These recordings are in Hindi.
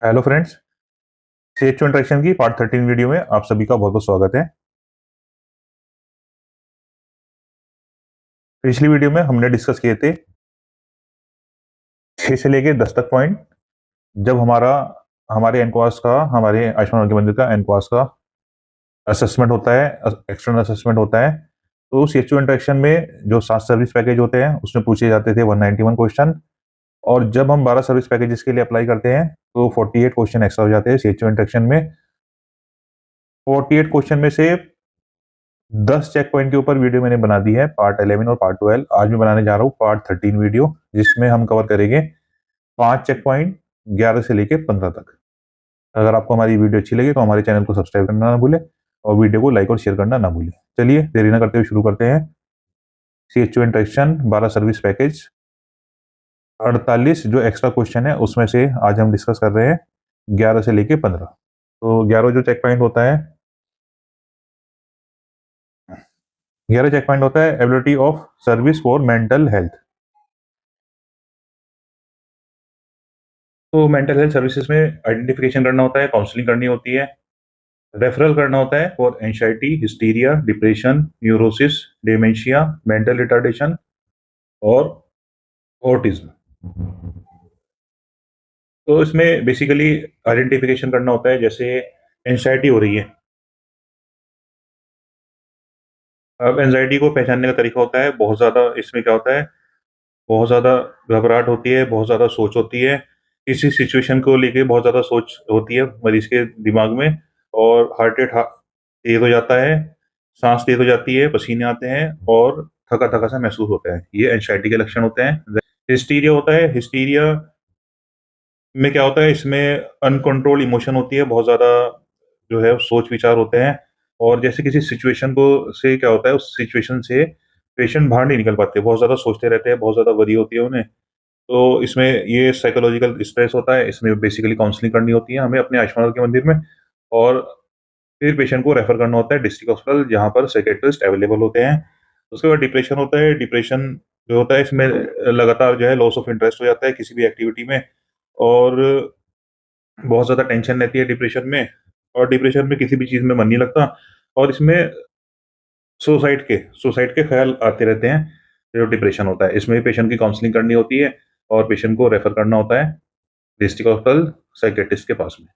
Hello friends. सीएचओ इंटरेक्शन की पार्ट 13 वीडियो में आप सभी का बहुत बहुत स्वागत है। पिछली वीडियो में हमने डिस्कस किए थे 6 से लेके 10 तक पॉइंट। जब हमारे एनक्वास का हमारे आयुष्मान आरोग्य मंदिर का एनक्वास का असेसमेंट होता है, एक्सटर्नल असेसमेंट होता है, तो सीएचओ इंटरेक्शन में जो 7 सर्विस पैकेज होते हैं उसमें पूछे जाते थे 191 क्वेश्चन। और जब हम 12 सर्विस पैकेजेस के लिए अप्लाई करते हैं तो 48 क्वेश्चन एक्स्ट्रा हो जाते हैं सीएचओ इंटरेक्शन में। 48 क्वेश्चन में से 10 चेक पॉइंट के ऊपर वीडियो मैंने बना दी है, पार्ट 11 और पार्ट 12। आज मैं बनाने जा रहा हूँ पार्ट 13 वीडियो, जिसमें हम कवर करेंगे 5 चेक पॉइंट 11 से लेके 15 तक। अगर आपको हमारी वीडियो अच्छी लगे तो हमारे चैनल को सब्सक्राइब करना ना भूलें और वीडियो को लाइक और शेयर करना ना भूलें। चलिए देरी ना करते हुए शुरू करते हैं। सीएचओ इंटरेक्शन 12 सर्विस पैकेज 48 जो एक्स्ट्रा क्वेश्चन है उसमें से आज हम डिस्कस कर रहे हैं 11 से लेके 15। तो 11 जो चेक पॉइंट होता है, 11 चेक पॉइंट होता है ability of service for mental health. तो मेंटल हेल्थ सर्विसेज में आइडेंटिफिकेशन करना होता है, काउंसलिंग करनी होती है, रेफरल करना होता है for anxiety, hysteria, depression, neurosis, dementia, mental retardation और ऑटिज्म। तो इसमें बेसिकली आइडेंटिफिकेशन करना होता है। जैसे एंजाइटी हो रही है, अब एंजाइटी को पहचानने का तरीका होता है, बहुत ज़्यादा इसमें क्या होता है, बहुत ज़्यादा घबराहट होती है, बहुत ज़्यादा सोच होती है, किसी सिचुएशन को लेके बहुत ज़्यादा सोच होती है मरीज के दिमाग में, और हार्ट रेट तेज हो जाता है, सांस तेज हो जाती है, पसीने आते हैं और थका थका सा महसूस होता है। ये एंजाइटी के लक्षण होते हैं। हिस्टीरिया होता है, हिस्टीरिया में क्या होता है, इसमें अनकंट्रोल इमोशन होती है, बहुत ज़्यादा जो है सोच विचार होते हैं, और जैसे किसी सिचुएशन को से क्या होता है, उस सिचुएशन से पेशेंट बाहर नहीं निकल पाते, बहुत ज़्यादा सोचते रहते हैं, बहुत ज़्यादा वरी होती है उन्हें। तो इसमें ये साइकोलॉजिकल स्ट्रेस होता है। इसमें बेसिकली काउंसलिंग करनी होती है हमें अपने आयुष्मान के मंदिर में, और फिर पेशेंट को रेफर करना होता है डिस्ट्रिक्ट हॉस्पिटल, जहाँ पर साइकियाट्रिस्ट अवेलेबल होते हैं। उसके बाद डिप्रेशन होता है। डिप्रेशन जो होता है, इसमें लगातार जो है लॉस ऑफ इंटरेस्ट हो जाता है किसी भी एक्टिविटी में, और बहुत ज़्यादा टेंशन रहती है डिप्रेशन में, और डिप्रेशन में किसी भी चीज़ में मन नहीं लगता, और इसमें सुसाइड के ख्याल आते रहते हैं। जो डिप्रेशन होता है, इसमें भी पेशेंट की काउंसलिंग करनी होती है और पेशेंट को रेफर करना होता है डिस्ट्रिक्ट हॉस्पिटल साइकियाट्रिस्ट के पास में।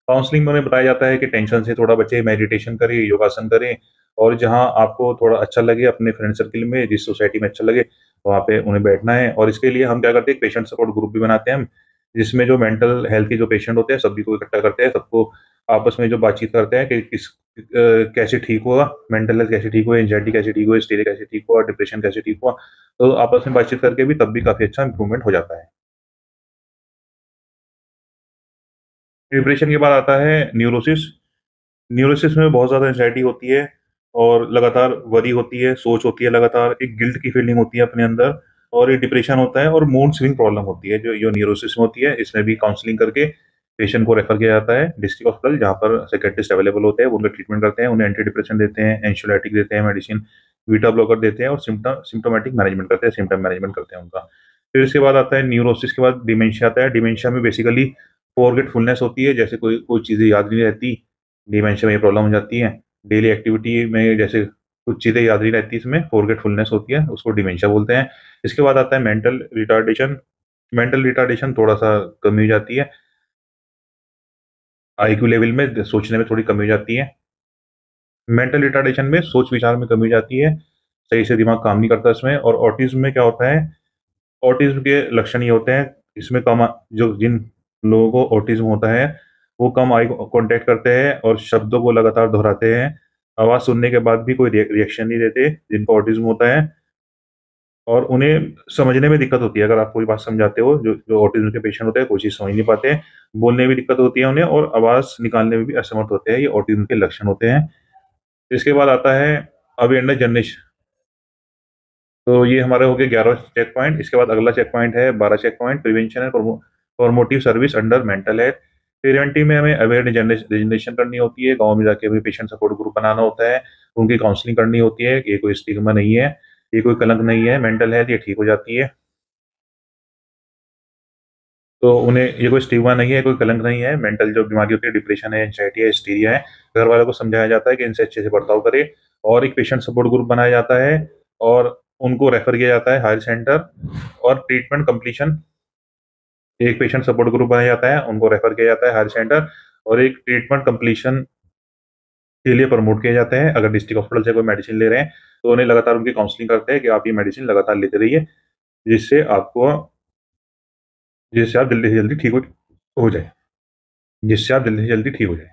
काउंसलिंग में उन्हें बताया जाता है कि टेंशन से थोड़ा बचे, मेडिटेशन करें, योगासन करें, और जहाँ आपको थोड़ा अच्छा लगे अपने फ्रेंड सर्किल में, जिस सोसाइटी में अच्छा लगे, वहाँ पे उन्हें बैठना है। और इसके लिए हम क्या करते हैं, पेशेंट सपोर्ट ग्रुप भी बनाते हैं हम, जिसमें जो मेंटल हेल्थ के जो पेशेंट होते हैं सभी को इकट्ठा करते हैं, सबको आपस में जो बातचीत करते हैं कि कैसे ठीक हुआ, मेंटल हेल्थ कैसे ठीक हुआ, एंजाइटी कैसे ठीक हुआ, हिस्टीरिया कैसे ठीक हुआ, डिप्रेशन कैसे ठीक हुआ। तो आपस में बातचीत करके भी तब भी काफ़ी अच्छा इंप्रूवमेंट हो जाता है। डिप्रेशन के बाद आता है न्यूरोसिस। न्यूरोसिस में बहुत ज़्यादा एंग्जायटी होती है और लगातार वरी होती है, सोच होती है, लगातार एक गिल्ट की फीलिंग होती है अपने अंदर, और ये डिप्रेशन होता है, और मूड स्विंग प्रॉब्लम होती है जो न्यूरोसिस में होती है। इसमें भी काउंसलिंग करके पेशेंट को रेफर किया जाता है डिस्ट्रिक्ट हॉस्पिटल, जहाँ पर साइकियाट्रिस्ट अवेलेबल होते हैं, वो उनका ट्रीटमेंट करते हैं, उन्हें एंटी डिप्रेशन देते हैं, एंक्सियोलैटिक देते हैं मेडिसिन, बीटा ब्लॉकर देते हैं, और सिम्प्टोमेटिक मैनेजमेंट करते हैं, सिम्पटम मैनेजमेंट करते हैं उनका। फिर इसके बाद आता है न्यूरोसिस के बाद डिमेंशिया आता है। डिमेंशिया में बेसिकली फॉरगेटफुलनेस होती है, जैसे कोई कोई चीज़ें याद नहीं रहती, डिमेंशिया में ये प्रॉब्लम हो जाती है। डेली एक्टिविटी में जैसे कुछ चीज़ें याद नहीं रहती, इसमें फॉरगेटफुलनेस होती है, उसको डिमेंशिया बोलते हैं। इसके बाद आता है मेंटल रिटार्डेशन। मेंटल रिटार्डेशन थोड़ा-सा कमी हो जाती है, आईक्यू लेवल में सोचने में थोड़ी कमी हो जाती है। मेंटल रिटार्डेशन में सोच-विचार में कमी हो जाती है, सही से दिमाग काम नहीं करता इसमें। और ऑटिज़्म में क्या होता है, ऑटिज़्म के लक्षण ये होते हैं, इसमें कम जो जिन लोगों को ऑटिज़्म होता है, वो कम आई कॉन्टैक्ट करते हैं और शब्दों को लगातार दोहराते हैं। आवाज़ सुनने के बाद भी कोई रिएक्शन नहीं देते, जिनको ऑटिज़्म होता है, और उन्हें समझने में दिक्कत होती है। अगर आप कोई बात समझाते हो, जो जो ऑटिज़्म के पेशेंट होते हैं, कोई चीज़ समझ नहीं पाते हैं, बोलने में भी दिक्कत होती है उन्हें, और आवाज़ निकालने में भी असमर्थ होते हैं। ये ऑटिज़्म के लक्षण होते हैं। इसके बाद आता है अवेयरनेस जनरेशन। तो ये हमारे हो गए 11 चेक पॉइंट। इसके बाद अगला चेक पॉइंट है 12 check point, prevention and promotive service under mental health. Preventive में हमें अवेयरनेस जनरेशन करनी होती है, गाँव में जाके हमें पेशेंट सपोर्ट ग्रुप बनाना होता है, उनकी काउंसलिंग करनी होती है। ये कोई स्टिग्मा नहीं है, ये कोई कलंक नहीं है, मेंटल हेल्थ ये ठीक हो जाती है। तो उन्हें ये कोई स्टिग्मा नहीं है, कोई कलंक नहीं है। मेंटल जो बीमारी होती है, डिप्रेशन है, एंग्जायटी है, हिस्टीरिया है, घर वालों को समझाया जाता है कि इनसे अच्छे से बर्ताव करें, और एक पेशेंट सपोर्ट ग्रुप बनाया जाता है और उनको रेफर किया जाता है हायर सेंटर। और ट्रीटमेंट कंप्लीशन, एक पेशेंट सपोर्ट ग्रुप बनाया जाता है, उनको रेफर किया जाता है हायर सेंटर, और एक ट्रीटमेंट कंप्लीशन के लिए प्रमोट किए जाते हैं। अगर डिस्ट्रिक्ट हॉस्पिटल से कोई मेडिसिन ले रहे हैं, तो उन्हें लगातार उनकी काउंसलिंग करते हैं कि आप ये मेडिसिन लगातार लेते रहिए, जिससे आपको जिससे आप जल्दी से जल्दी ठीक हो जाए जिससे आप जल्दी से जल्दी ठीक हो जाए।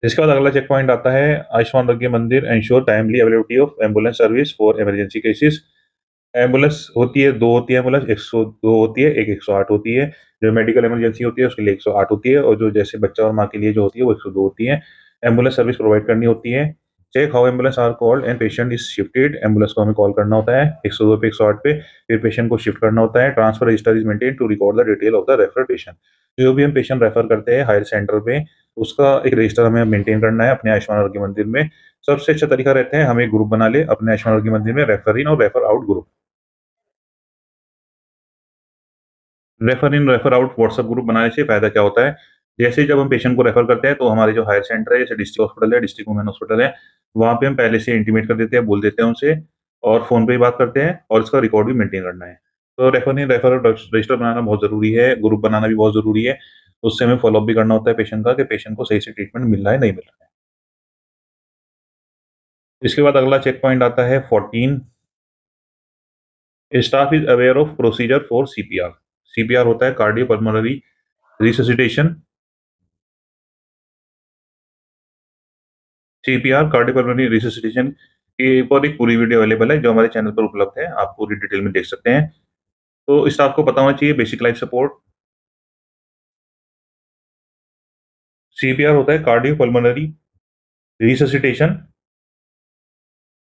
इसके बाद अगला चेक पॉइंट आता है, आयुष्मान आरोग्य मंदिर ensure timely availability of ambulance service for emergency cases. Ambulance होती है, 2 होती है एम्बुलेंस, 102 होती है, एक 108 होती है। जो मेडिकल इमरजेंसी होती है उसके लिए 108 होती है, और जो जैसे बच्चा और माँ के लिए जो होती है वो 102 होती है। एम्बुलेंस सर्विस प्रोवाइड करनी होती है। Check how ambulance are called and patient is shifted. Ambulance को हमें कॉल करना होता है 102 पे, 108 पे, फिर पेशेंट को शिफ्ट करना होता है। Transfer register is maintain to record the detail of the refer patient. जो भी हम पेशेंट रेफर करते हैं हायर सेंटर पे, उसका एक रजिस्टर हमें मेंटेन करना है अपने आयुष्मान आरोग्य मंदिर में। सबसे अच्छा तरीका रहता है हम एक ग्रुप बना ले अपने आयुष्मान आरोग्य मंदिर में, रेफर इन और रेफर आउट ग्रुप। रेफर इन रेफर आउट व्हाट्सएप ग्रुप बनाने से फायदा क्या होता है, जैसे जब हम पेशेंट को रेफर करते हैं तो हमारे जो हायर सेंटर है, जैसे डिस्ट्रिक्ट हॉस्पिटल है, डिस्ट्रिक्ट वुमेन हॉस्पिटल है, वहाँ पे हम पहले से इंटीमेट कर देते हैं, बोल देते हैं उनसे, और फोन पे ही बात करते हैं, और इसका रिकॉर्ड भी मेंटेन करना है। तो रेफर इन रेफर आउट रजिस्टर बनाना बहुत जरूरी है, ग्रुप बनाना भी बहुत जरूरी है। उससे हमें फॉलोअप भी करना होता है पेशेंट का, कि पेशेंट को सही से ट्रीटमेंट मिल रहा है नहीं मिल रहा है। इसके बाद अगला चेक पॉइंट आता है 14, staff is aware of procedure for CPR. CPR होता है cardio pulmonary resuscitation. CPR cardiopulmonary resuscitation के ऊपर एक पूरी वीडियो अवेलेबल है जो हमारे चैनल पर उपलब्ध है, आप पूरी डिटेल में देख सकते हैं। तो स्टाफ को पता होना चाहिए बेसिक लाइफ सपोर्ट। सीपीआर होता है कार्डियोपल्मोनरी रिससिटेशन।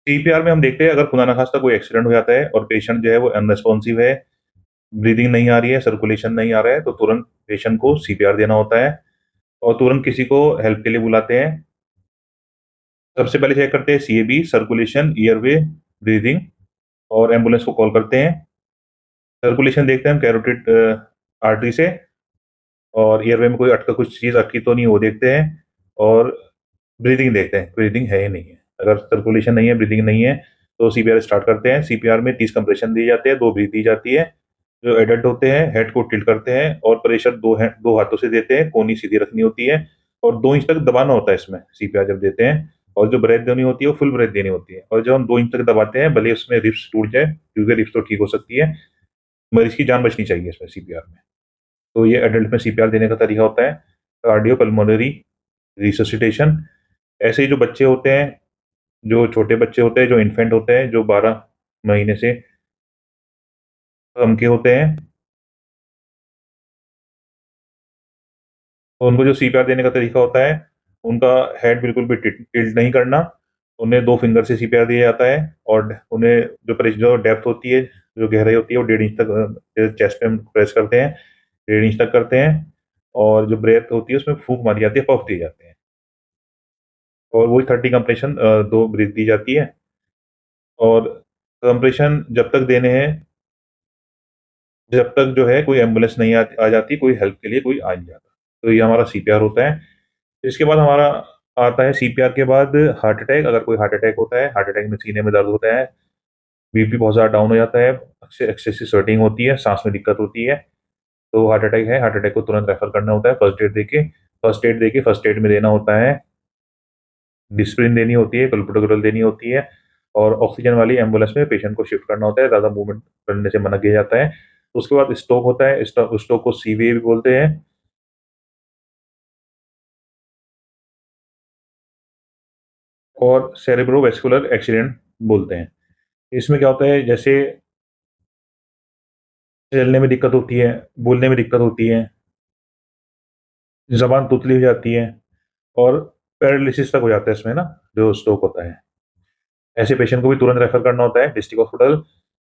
सीपीआर में हम देखते हैं अगर खुदा न खास्ता कोई एक्सीडेंट हो जाता है और पेशेंट जो है वो अनरेस्पॉन्सिव है, ब्रीदिंग नहीं आ रही है, सर्कुलेशन नहीं आ रहा है, तो तुरंत पेशेंट को सीपीआर देना होता है, और तुरंत किसी को हेल्प के लिए बुलाते हैं। सबसे पहले चेक करते हैं सीएबी, सर्कुलेशन, ईयरवे, ब्रीदिंग, और एम्बुलेंस को कॉल करते हैं। सर्कुलेशन देखते हैं हम कैरोटिड आर्टरी से, और एयरवे में कोई अटका कुछ चीज़ अटकी तो नहीं वो देखते हैं, और ब्रीदिंग देखते हैं ब्रीदिंग है या नहीं है। अगर सर्कुलेशन नहीं है, ब्रीदिंग नहीं है, तो सीपीआर स्टार्ट करते हैं। सीपीआर में 30 कंप्रेशन दिए जाते हैं, 2 ब्रीथ दी जाती है। जो एडल्ट होते हैं हेड को टिल्ट करते हैं और प्रेशर 2 हाथों से देते हैं, कोहनी सीधी रखनी होती है, और 2 इंच तक दबाना होता है इसमें सीपीआर जब देते हैं। और जो ब्रेथ देनी होती है वो फुल ब्रेथ देनी होती है, और जब हम 2 इंच तक दबाते हैं भले उसमें रिब्स टूट जाए, क्योंकि रिब्स तो ठीक हो सकती है, मरीज की जान बचनी चाहिए इसमें सीपीआर में। तो ये एडल्ट में सीपीआर देने का तरीका होता है, कार्डियो पल्मोनरी रिससिटेशन। ऐसे ही जो बच्चे होते हैं, जो छोटे बच्चे होते हैं, जो इन्फेंट होते हैं, जो 12 महीने से कम के होते हैं, तो उनको जो सीपीआर देने का तरीका होता है, उनका हेड बिल्कुल भी टिल्ट नहीं करना। उन्हें 2 फिंगर से सीपीआर दिया जाता है, और उन्हें जो डेप्थ होती है, जो गहराई होती है वो 1.5 इंच तक चेस्ट पे हम प्रेस करते हैं, 1.5 इंच तक करते हैं। और जो ब्रेथ होती है उसमें फूंक मारी जाती है, पफ दिए जाते हैं, और वही 30 कंप्रेशन 2 ब्रीथ दी जाती है। और कंप्रेशन जब तक देने हैं, जब तक जो है कोई एम्बुलेंस नहीं आ जाती, कोई हेल्प के लिए कोई आ नहीं जाता। तो ये हमारा सीपीआर होता है। इसके बाद हमारा आता है सीपीआर के बाद हार्ट अटैक। अगर कोई हार्ट अटैक होता है, हार्ट अटैक में सीने में दर्द होता है, बीपी बहुत ज़्यादा डाउन हो जाता है, एक्सेसिव स्वेटिंग होती है, सांस में दिक्कत होती है, तो हार्ट अटैक है। हार्ट अटैक को तुरंत रेफर करना होता है, फर्स्ट एड में देना होता है, डिस्प्रिन देनी होती है, क्लोपिडोग्राल देनी होती है, और ऑक्सीजन वाली एम्बुलेंस में पेशेंट को शिफ्ट करना होता है, ज़्यादा मूवमेंट करने से मना किया जाता है। उसके बाद स्ट्रोक होता है, स्ट्रोक को सीवीए भी बोलते हैं। और सेरेब्रोवैस्कुलर एक्सीडेंट बोलते हैं। इसमें क्या होता है, जैसे चलने में दिक्कत होती है, बोलने में दिक्कत होती है, ज़बान तुतली हो जाती है, और पैरालिसिस तक हो जाता है इसमें ना, जो स्ट्रोक होता है। ऐसे पेशेंट को भी तुरंत रेफर करना होता है डिस्ट्रिक्ट हॉस्पिटल।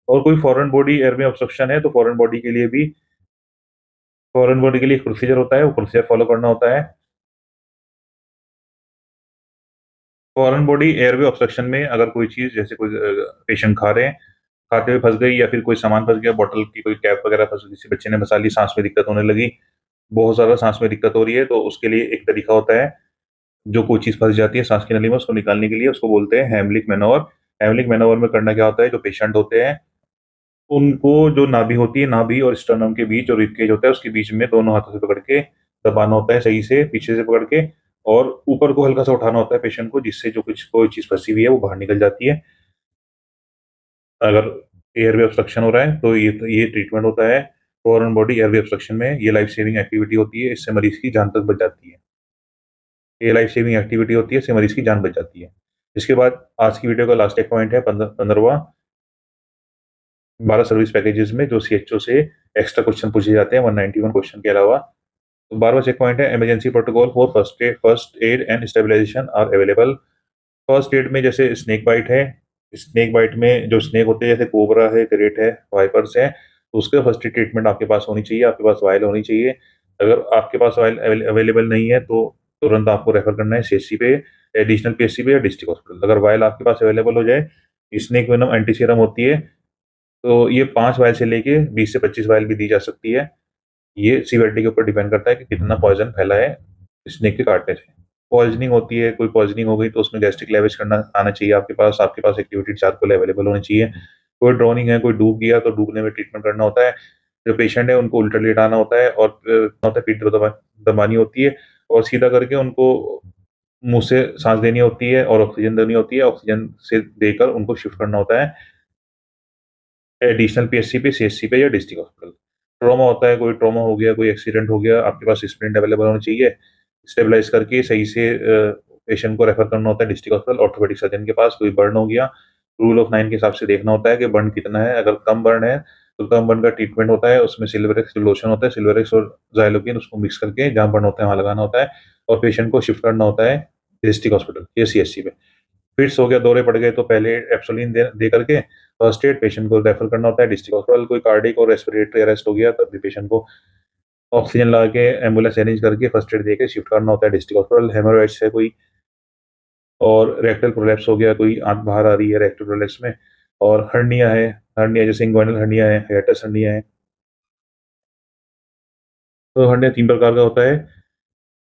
और कोई फॉरेन बॉडी के लिए एक प्रोसीजर होता है, वो प्रोसीजर फॉलो करना होता है। फॉरेन बॉडी एयरवे ऑब्स्ट्रक्शन में अगर कोई चीज़, जैसे कोई पेशेंट खा रहे हैं, खाते हुए फँस गई या फिर कोई सामान फँस गया, बॉटल की कोई कैप वगैरह फँस किसी बच्चे ने फँसा ली, साँस में दिक्कत होने लगी, बहुत ज़्यादा साँस में दिक्कत हो रही है, तो उसके लिए एक तरीका होता है, जो कोई चीज़ फँस जाती है साँस की नली में, उसको निकालने के लिए उसको बोलते हैं हेमलिक मैनोवर। हेमलिक मैनोवर में करना क्या होता है, जो पेशेंट होते हैं, उनको जो नाभि होती है, नाभि और स्टर्नम के बीच, जो रिब केज होता है, उसके बीच में दोनों हाथों से पकड़ के दबाना होता है सही से, पीछे से पकड़ के, और ऊपर को हल्का-सा उठाना होता है पेशेंट को, जिससे जो कुछ कोई चीज़ फँसी हुई है, वो बाहर निकल जाती है। अगर एयरवे ऑब्स्ट्रक्शन हो रहा है, तो ये ट्रीटमेंट होता है। फॉरेन बॉडी एयरवे ऑब्स्ट्रक्शन में ये लाइफ सेविंग एक्टिविटी होती है, इससे मरीज़ की जान तक बच जाती है। ये लाइफ सेविंग एक्टिविटी होती है, इससे मरीज़ की जान बच जाती है। इसके बाद आज की वीडियो का लास्ट एक पॉइंट है 15वां 12 सर्विस पैकेजेस में जो सीएचओ से एक्स्ट्रा क्वेश्चन पूछे जाते हैं 191 क्वेश्चन के अलावा। तो 12वां चेक पॉइंट है emergency protocol for first aid and stabilisation are available. First aid में जैसे स्नेक बाइट है, स्नेक बाइट में जो स्नेक होते हैं जैसे कोबरा है, करेट है, वाइपर्स है, तो उसका फर्स्ट एड ट्रीटमेंट आपके पास होनी चाहिए, आपके पास वायल होनी चाहिए। अगर आपके पास वायल अवेलेबल नहीं है तो तुरंत आपको रेफर करना है सीएचसी पे, एडिशनल पीएचसी पे या डिस्ट्रिक्ट हॉस्पिटल। अगर वायल आपके पास अवेलेबल हो जाए, स्नेक वेनम एंटीसीरम होती है, तो ये 5 वायल से लेके 20 से 25 वायल भी दी जा सकती है। ये सीवियरिटी के ऊपर डिपेंड करता है कि कितना पॉइज़न फैला है स्नेक के काटने से। पॉइज़निंग होती है, कोई पॉइज़निंग हो गई तो उसमें गैस्ट्रिक लेवेज करना आना चाहिए आपके पास एक्टिवेटेड चारकोल अवेलेबल होनी चाहिए। कोई ड्रोनिंग है, कोई डूब गया तो डूबने में ट्रीटमेंट करना होता है। जो पेशेंट है उनको उल्टा लेटाना होता है और होता है पीठ दबानी होती है और सीधा करके उनको मुँह से साँस देनी होती है और ऑक्सीजन देनी होती है। ऑक्सीजन से देकर उनको शिफ्ट करना होता है एडिशनल पीएचसी पे, सीएचसी पे या डिस्ट्रिक्ट हॉस्पिटल। ट्रॉमा होता है, कोई ट्रॉमा हो गया, कोई एक्सीडेंट हो गया, आपके पास स्प्रिंट अवेलेबल होना चाहिए। स्टेबलाइज़ करके सही से पेशेंट को रेफर करना होता है डिस्ट्रिक्ट हॉस्पिटल, ऑर्थोपेडिक सर्जन के पास। कोई बर्न हो गया, रूल ऑफ 9 के हिसाब से देखना होता है कि बर्न कितना है। अगर कम बर्न है, तो कम बर्न का ट्रीटमेंट होता है, उसमें सिल्वरेक्स लोशन होता है, सिल्वरेक्स और ज़ाइलोकेन उसको मिक्स करके जहाँ बर्न होता है वहाँ लगाना होता है और पेशेंट को शिफ्ट करना होता है डिस्ट्रिक्ट हॉस्पिटल या सीएचसी पे। फिट्स हो गया, दौरे पड़ गए तो पहले एप्सोलिन दे दे करके फर्स्ट एड पेशेंट को रेफर करना होता है डिस्ट्रिक्ट हॉस्पिटल। कोई कार्डियक और रेस्पिरेटरी अरेस्ट हो गया तब भी पेशेंट को ऑक्सीजन लगा के एम्बुलेंस अरेंज करके फर्स्ट एड देके शिफ्ट करना होता है डिस्ट्रिक्ट हॉस्पिटल। हेमोरॉइड्स है कोई और रेक्टल प्रोलैप्स हो गया, कोई आंत बाहर आ रही है रेक्टल प्रोलैप्स में, और हर्निया है, हर्निया जैसे इंग्वाइनल हर्निया है, हियाटस हर्निया है। तो हर्निया 3 प्रकार का होता है,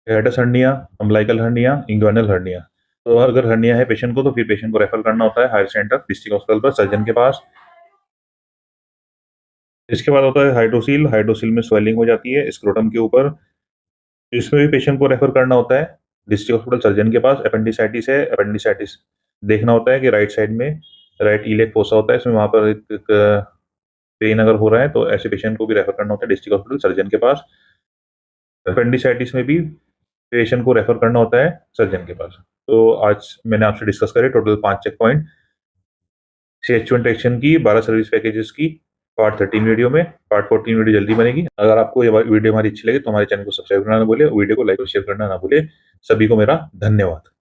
हियाटस hernia, umbilical hernia, inguinal hernia. तो अगर हर्निया है पेशेंट को तो फिर पेशेंट को रेफर करना होता है हायर सेंटर डिस्ट्रिक्ट हॉस्पिटल पर सर्जन के पास। इसके बाद होता है हाइड्रोसील। हाइड्रोसील में स्वेलिंग हो जाती है स्क्रोटम के ऊपर, इसमें भी पेशेंट को रेफर करना होता है डिस्ट्रिक्ट हॉस्पिटल सर्जन के पास। अपेंडिसाइटिस है, अपेंडिसाइटिस देखना होता है कि राइट साइड में राइट इलेक फोसा होता है, इसमें वहाँ पर एक पेन अगर हो रहा है तो ऐसे पेशेंट को भी रेफर करना होता है डिस्ट्रिक्ट हॉस्पिटल सर्जन के पास। अपेंडिसाइटिस में भी पेशेंट को रेफर करना होता है सर्जन के पास। तो आज मैंने आपसे डिस्कस करे टोटल 5 चेक पॉइंट सीएचओ इंटेक्शन की 12 सर्विस पैकेजेस की पार्ट 13 वीडियो में। पार्ट 14 वीडियो जल्दी बनेगी। अगर आपको ये वीडियो हमारी अच्छी लगे तो हमारे चैनल को सब्सक्राइब करना ना भूले, वीडियो को लाइक और शेयर करना ना भूले। सभी को मेरा धन्यवाद।